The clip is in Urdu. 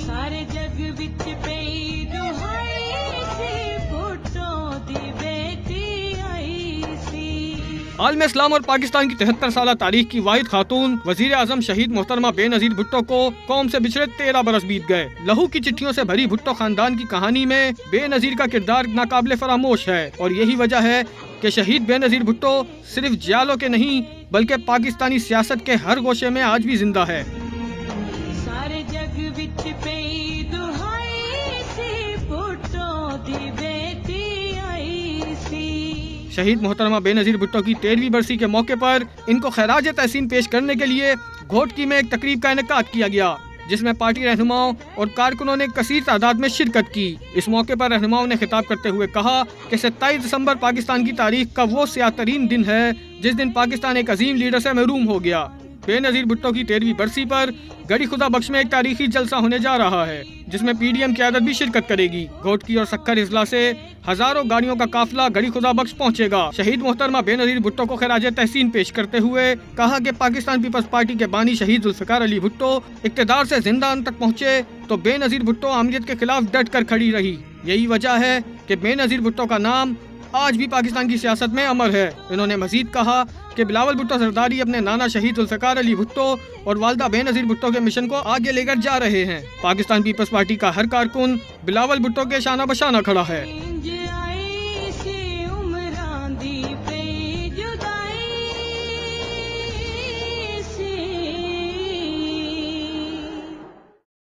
سارے جگ وچ پئی دہائی سی بھٹو دی بیٹی آئی سی۔ عالم اسلام اور پاکستان کی 73 سالہ تاریخ کی واحد خاتون وزیر اعظم شہید محترمہ بے نظیر بھٹو کو قوم سے بچھڑے 13 برس بیت گئے۔ لہو کی چٹھیوں سے بھری بھٹو خاندان کی کہانی میں بے نظیر کا کردار ناقابل فراموش ہے، اور یہی وجہ ہے کہ شہید بے نظیر بھٹو صرف جیالوں کے نہیں بلکہ پاکستانی سیاست کے ہر گوشے میں آج بھی زندہ ہے۔ سارے جگ وچ پئی دہائی سی بھٹو دی بیٹی آئی سی۔ شہید محترمہ بے نظیر بھٹو کی 13ویں برسی کے موقع پر ان کو خراج تحسین پیش کرنے کے لیے گھوٹکی میں ایک تقریب کا انعقاد کیا گیا، جس میں پارٹی رہنماؤں اور کارکنوں نے کثیر تعداد میں شرکت کی۔ اس موقع پر رہنماؤں نے خطاب کرتے ہوئے کہا کہ 27 دسمبر پاکستان کی تاریخ کا وہ سیاہ ترین دن ہے جس دن پاکستان ایک عظیم لیڈر سے محروم ہو گیا۔ بے نظیر بھٹو کی 13ویں برسی پر گڑھی خدا بخش میں ایک تاریخی جلسہ ہونے جا رہا ہے، جس میں پی ڈی ایم قیادت بھی شرکت کرے گی۔ گھوٹکی اور سکھر اضلاع سے ہزاروں گاڑیوں کا قافلہ گڑھی خدا بخش پہنچے گا۔ شہید محترمہ بے نظیر بھٹو کو خراج تحسین پیش کرتے ہوئے کہا کہ پاکستان پیپلز پارٹی کے بانی شہید ذوالفقار علی بھٹو اقتدار سے زندان تک پہنچے تو بے نظیر بھٹو آمریت کے خلاف ڈٹ کر کھڑی رہی۔ یہی وجہ ہے کہ بے نظیر بھٹو کا نام آج بھی پاکستان کی سیاست میں امر ہے۔ انہوں نے مزید کہا کہ بلاول بھٹو زرداری اپنے نانا شہید ذوالفقار علی بھٹو اور والدہ بے نظیر بھٹو کے مشن کو آگے لے کر جا رہے ہیں۔ پاکستان پیپلز پارٹی کا ہر کارکن بلاول بھٹو کے شانہ بشانہ کھڑا ہے۔